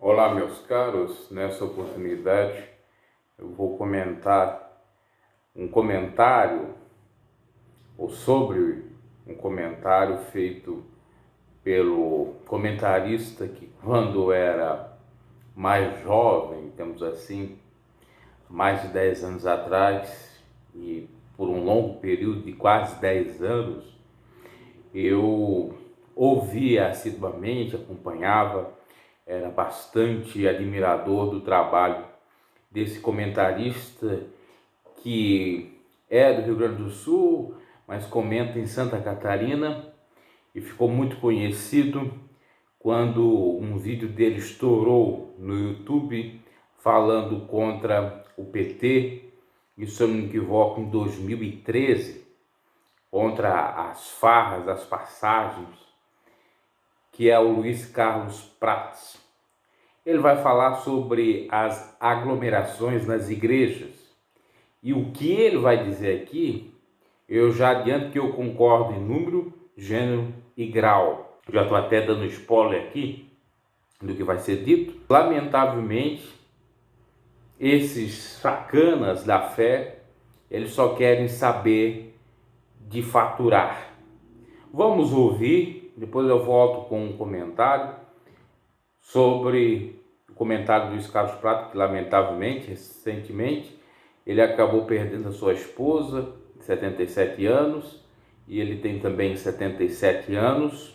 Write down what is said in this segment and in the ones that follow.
Olá, meus caros. Nessa oportunidade eu vou comentar um comentário ou sobre um comentário feito pelo comentarista que, quando era mais jovem, digamos assim, mais de 10 anos atrás, e por um longo período de quase 10 anos, eu ouvia assiduamente, acompanhava, era bastante admirador do trabalho desse comentarista que é do Rio Grande do Sul, mas comenta em Santa Catarina, e ficou muito conhecido quando um vídeo dele estourou no YouTube falando contra o PT, e se eu não me equivoco, em 2013, contra as farras, as passagens, que é o Luiz Carlos Prats. Ele vai falar sobre as aglomerações nas igrejas. E o que ele vai dizer aqui, eu já adianto que eu concordo em número, gênero e grau. Já estou até dando spoiler aqui do que vai ser dito. Lamentavelmente, esses sacanas da fé, eles só querem saber de faturar. Vamos ouvir, depois eu volto com um comentário sobre o comentário do Luiz Carlos Prato, que lamentavelmente, recentemente, ele acabou perdendo a sua esposa, de 77 anos, e ele tem também 77 anos.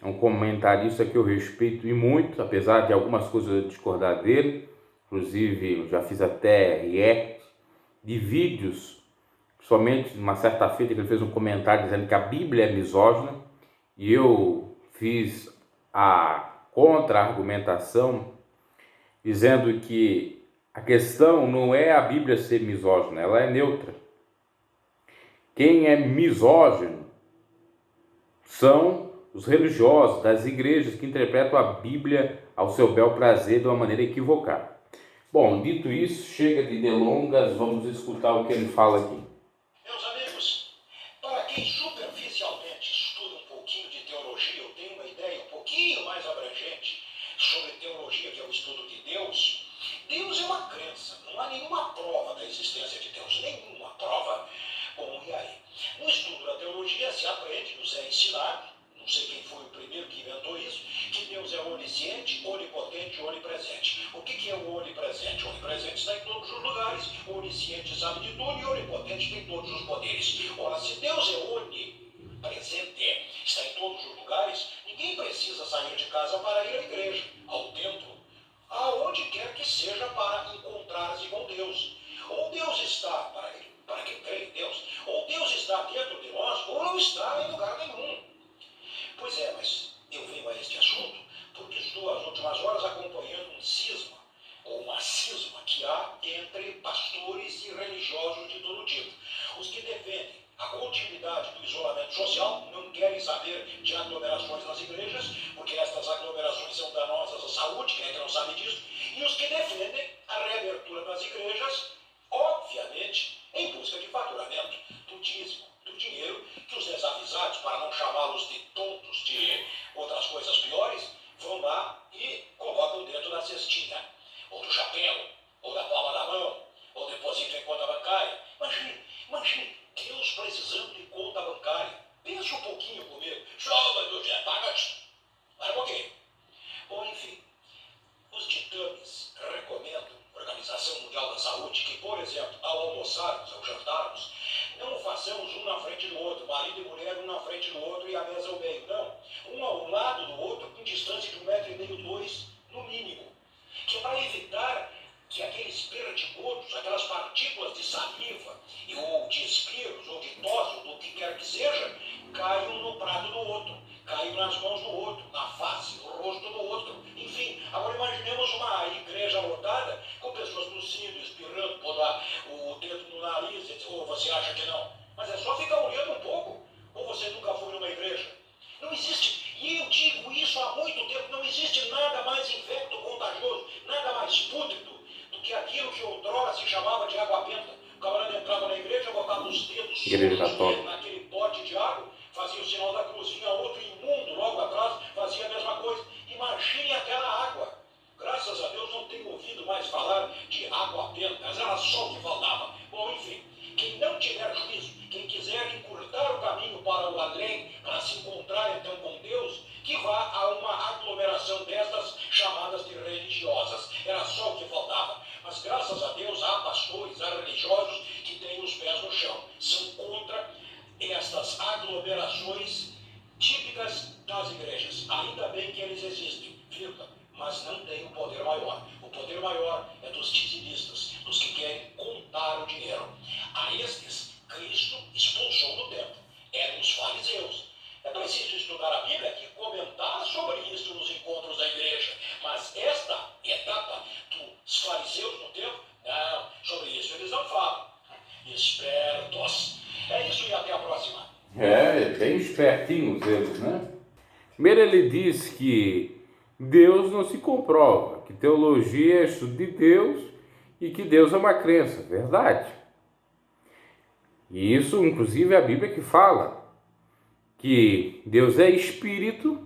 É um comentarista que eu respeito e muito, apesar de algumas coisas eu discordar dele. Inclusive, eu já fiz até react de vídeos, somente numa certa feita que ele fez um comentário dizendo que a Bíblia é misógina, e eu fiz a contra-argumentação dizendo que a questão não é a Bíblia ser misógina, ela é neutra. Quem é misógino são os religiosos das igrejas que interpretam a Bíblia ao seu bel prazer de uma maneira equivocada. Bom, dito isso, chega de delongas, vamos escutar o que ele fala aqui. Meus amigos, para quem superficialmente estuda um pouquinho de teologia, eu tenho uma ideia um pouquinho mais abrangente sobre teologia, que é o estudo de Deus. Deus é uma crença, não há nenhuma prova da existência de Deus, nenhuma prova. Bom, e aí? No estudo da teologia se aprende, nos é ensinado, não sei quem foi o primeiro que inventou isso, que Deus é onisciente, onipotente, onipresente. O que é o onipresente? O onipresente está em todos os lugares, o onisciente sabe de tudo e o onipotente tem todos os poderes. Ora, se Deus é onipresente, está em todos os lugares, ninguém precisa sair de casa para ir à igreja, ao templo, aonde quer que seja, para encontrar-se com Deus. Ou Deus está, para quem crê em Deus, ou Deus está dentro de nós, ou não está em lugar nenhum. Pois é, mas eu venho a este assunto porque estou as últimas horas acompanhando um cisma, ou uma cisma, que há entre pastores e religiosos de todo tipo. Os que defendem a continuidade do isolamento social não querem saber de aglomerações nas igrejas, porque estas aglomerações são danosas à saúde, quem é que não sabe disso? E os que defendem a reabertura das igrejas, obviamente, em busca de faturamento, do dízimo, do dinheiro que os desavisados, para não chamá-los de tontos, de outras coisas piores, vão lá e colocam dentro da cestinha, ou do chapéu, ou da palma da mão, ou depositam em conta bancária. Imagine Deus precisando de conta bancária. Pensa um pouquinho comigo. Chama, meu Zé, paga-te. Para um pouquinho. Bom, enfim, os ditames recomendam, Organização Mundial da Saúde, que, por exemplo, ao almoçarmos, ao jantarmos, não o façamos um na frente do outro, marido e mulher um na frente do outro e a mesa ao meio. Não, um ao lado do outro, com distância de 1,5 m, 2, no mínimo. Que é para evitar que aqueles perdigotos, aquelas partículas de saliva, ou de espirros, ou de tosse, ou do que quer que seja, caiam no prato do outro, caiam nas mãos do outro, na face, no rosto do outro. Enfim, agora imaginemos uma igreja lotada com pessoas tossindo, espirrando, pondo o dedo no nariz, ou você acha que não? Mas é só ficar olhando um pouco. Ou você nunca foi numa igreja? Não existe, e eu digo isso há muito tempo, não existe nada mais infecto-contagioso, nada mais pútrido do que aquilo que outrora se chamava de água benta. O camarada entrava na igreja, botava os dedos sujos naquele pote de água, fazia o sinal da cruz, vinha outro imundo logo atrás, fazia a mesma coisa. Imagine aquela água. mas não tem o poder maior. O poder maior é dos dizimistas, dos que querem contar o dinheiro. A estes, Cristo expulsou no templo. Eram os fariseus. É preciso estudar a Bíblia e comentar sobre isso nos encontros da igreja. Mas esta etapa dos fariseus no templo, não, sobre isso eles não falam. Espertos. É isso e até a próxima. Bem espertinhos eles, né? Primeiro ele diz que Deus não se comprova, que teologia é estudo de Deus e que Deus é uma crença, verdade. E isso, inclusive, é a Bíblia que fala que Deus é espírito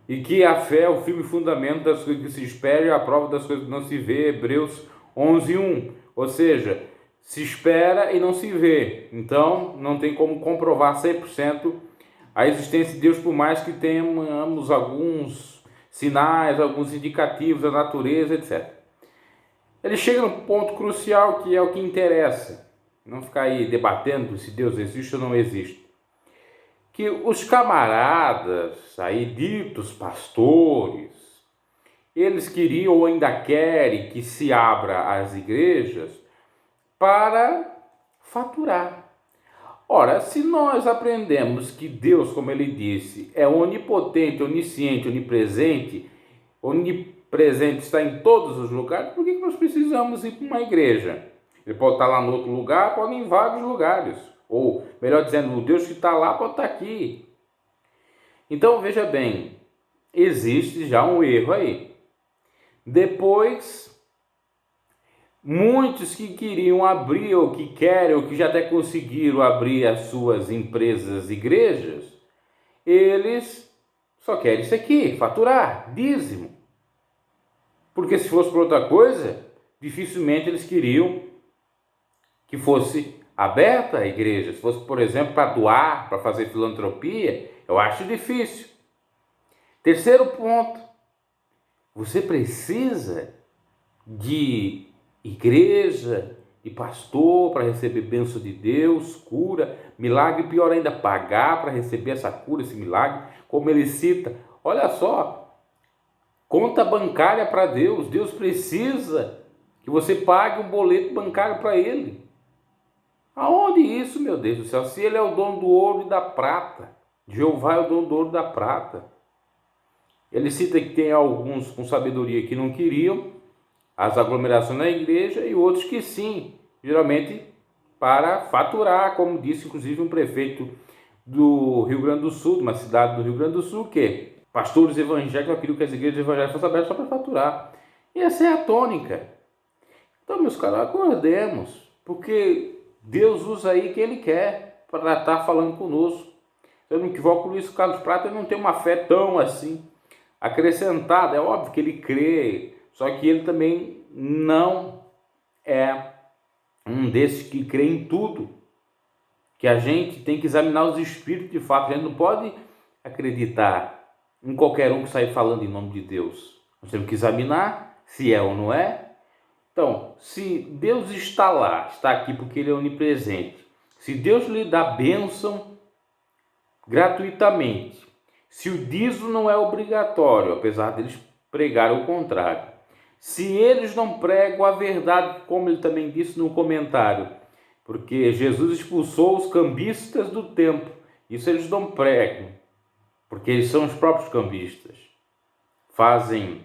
e que a fé é o firme fundamento das coisas que se esperam e a prova das coisas que não se vê, Hebreus 11:1. Ou seja, se espera e não se vê. Então, não tem como comprovar 100% a existência de Deus, por mais que tenhamos alguns sinais, alguns indicativos da natureza, etc. Ele chega no ponto crucial, que é o que interessa. Não ficar aí debatendo se Deus existe ou não existe. Que os camaradas, aí ditos pastores, eles queriam ou ainda querem que se abra as igrejas para faturar. Ora, se nós aprendemos que Deus, como ele disse, é onipotente, onisciente, onipresente está em todos os lugares, por que nós precisamos ir para uma igreja? Ele pode estar lá no outro lugar, pode ir em vários lugares. Ou, melhor dizendo, o Deus que está lá pode estar aqui. Então, veja bem, existe já um erro aí. Depois, muitos que queriam abrir, ou que querem, ou que já até conseguiram abrir as suas empresas, igrejas, eles só querem isso aqui, faturar, dízimo. Porque se fosse por outra coisa, dificilmente eles queriam que fosse aberta a igreja. Se fosse, por exemplo, para doar, para fazer filantropia, eu acho difícil. Terceiro ponto, você precisa de igreja, de pastor para receber bênção de Deus, cura, milagre, pior ainda, pagar para receber essa cura, esse milagre, como ele cita. Olha só, conta bancária para Deus. Deus precisa que você pague um boleto bancário para ele. Aonde isso, meu Deus do céu? Se ele é o dono do ouro e da prata, Jeová é o dono do ouro e da prata. Ele cita que tem alguns com sabedoria que não queriam as aglomerações na igreja e outros que sim, geralmente para faturar, como disse inclusive um prefeito do Rio Grande do Sul, de uma cidade do Rio Grande do Sul, que pastores evangélicos queriam que as igrejas evangélicas fossem abertas só para faturar. E essa é a tônica. Então, meus caros, acordemos, porque Deus usa aí quem Ele quer para estar falando conosco. Se eu não me equivoco, o Luiz Carlos Prata não tem uma fé tão assim acrescentada. É óbvio que ele crê, só que ele também não é um desses que crê em tudo. Que a gente tem que examinar os espíritos de fato. A gente não pode acreditar em qualquer um que sair falando em nome de Deus. Nós temos que examinar se é ou não é. Então, se Deus está lá, está aqui porque Ele é onipresente, se Deus lhe dá bênção gratuitamente, se o dízimo não é obrigatório, apesar deles pregarem o contrário, se eles não pregam a verdade, como ele também disse no comentário, porque Jesus expulsou os cambistas do templo, isso eles não pregam, porque eles são os próprios cambistas, fazem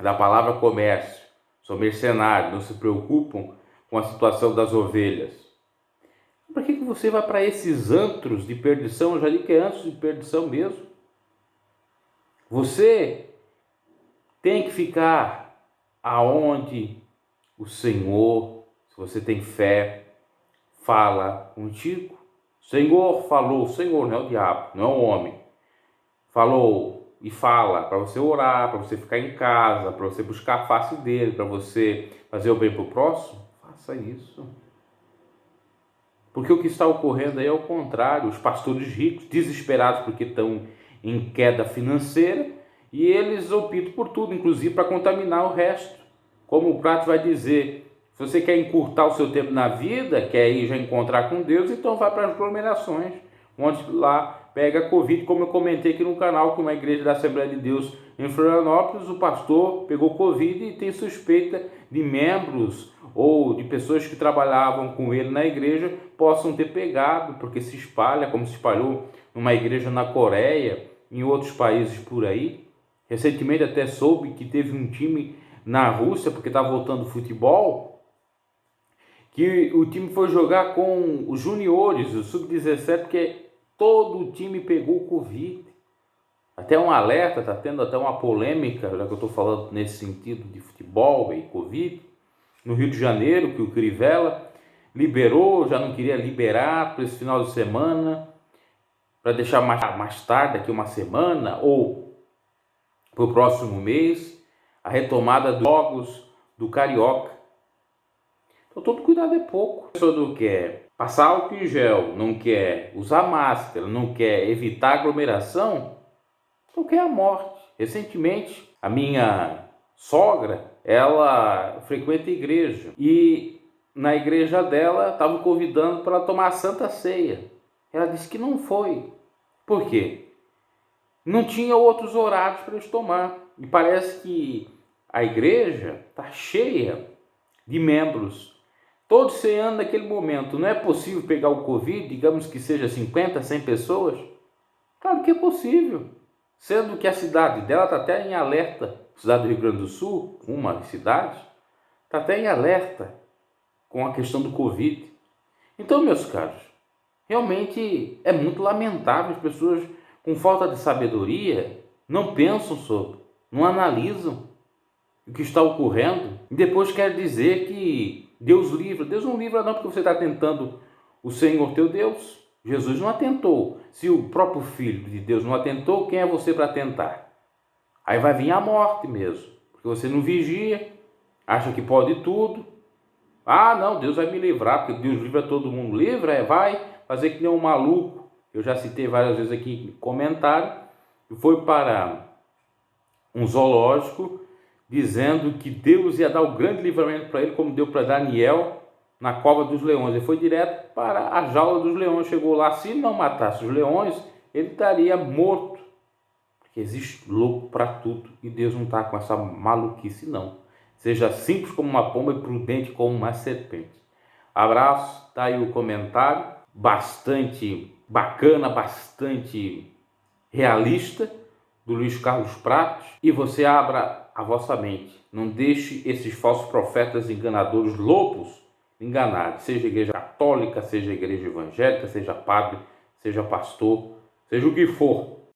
da palavra comércio, são mercenários, não se preocupam com a situação das ovelhas. Para que você vai para esses antros de perdição? Eu já li que é antros de perdição mesmo. Você tem que ficar aonde o Senhor, se você tem fé, fala contigo. O Senhor falou, o Senhor não é o diabo, não é o homem. Falou e fala para você orar, para você ficar em casa, para você buscar a face dele, para você fazer o bem para o próximo, faça isso. Porque o que está ocorrendo aí é o contrário. Os pastores ricos, desesperados porque estão em queda financeira, e eles optam por tudo, inclusive para contaminar o resto. Como o Prato vai dizer, se você quer encurtar o seu tempo na vida, quer ir já encontrar com Deus, então vá para as aglomerações, onde lá pega Covid, como eu comentei aqui no canal, que uma igreja da Assembleia de Deus em Florianópolis, o pastor pegou Covid e tem suspeita de membros ou de pessoas que trabalhavam com ele na igreja possam ter pegado, porque se espalha, como se espalhou numa igreja na Coreia, em outros países por aí. Recentemente até soube que teve um time na Rússia, porque está voltando futebol, que o time foi jogar com os juniores, o sub-17, porque todo o time pegou Covid. Até um alerta, está tendo até uma polêmica, já que eu estou falando nesse sentido de futebol e Covid, no Rio de Janeiro, que o Crivella liberou, já não queria liberar para esse final de semana, para deixar mais tarde, daqui uma semana, ou para o próximo mês, a retomada dos jogos do Carioca. Então todo cuidado é pouco. A pessoa não quer passar álcool em gel, não quer usar máscara, não quer evitar aglomeração, então quer a morte. Recentemente, a minha sogra, ela frequenta a igreja e na igreja dela estavam convidando para tomar a Santa Ceia. Ela disse que não foi. Por quê? Não tinha outros horários para eles tomar. E parece que a igreja está cheia de membros, todos ceando naquele momento. Não é possível pegar o Covid, digamos que seja 50, 100 pessoas? Claro que é possível. Sendo que a cidade dela está até em alerta, a cidade do Rio Grande do Sul, uma das cidades, está até em alerta com a questão do Covid. Então, meus caros, realmente é muito lamentável. As pessoas com falta de sabedoria não pensam sobre, não analisam o que está ocorrendo. E depois quer dizer que Deus livra. Deus não livra não, porque você está tentando o Senhor teu Deus. Jesus não atentou. Se o próprio Filho de Deus não atentou, quem é você para tentar? Aí vai vir a morte mesmo, porque você não vigia, acha que pode tudo. Ah, não, Deus vai me livrar, porque Deus livra todo mundo. Livra, vai fazer que nem um maluco. Eu já citei várias vezes aqui em comentário, e foi para um zoológico, dizendo que Deus ia dar o grande livramento para ele, como deu para Daniel na cova dos leões. Ele foi direto para a jaula dos leões, chegou lá, se não matasse os leões, ele estaria morto. Porque existe louco para tudo, e Deus não está com essa maluquice não. Seja simples como uma pomba e prudente como uma serpente. Abraço, tá aí o comentário, bastante bacana, bastante realista, do Luiz Carlos Prates. E você abra a vossa mente, não deixe esses falsos profetas enganadores, lobos, enganar, seja igreja católica, seja igreja evangélica, seja padre, seja pastor, seja o que for.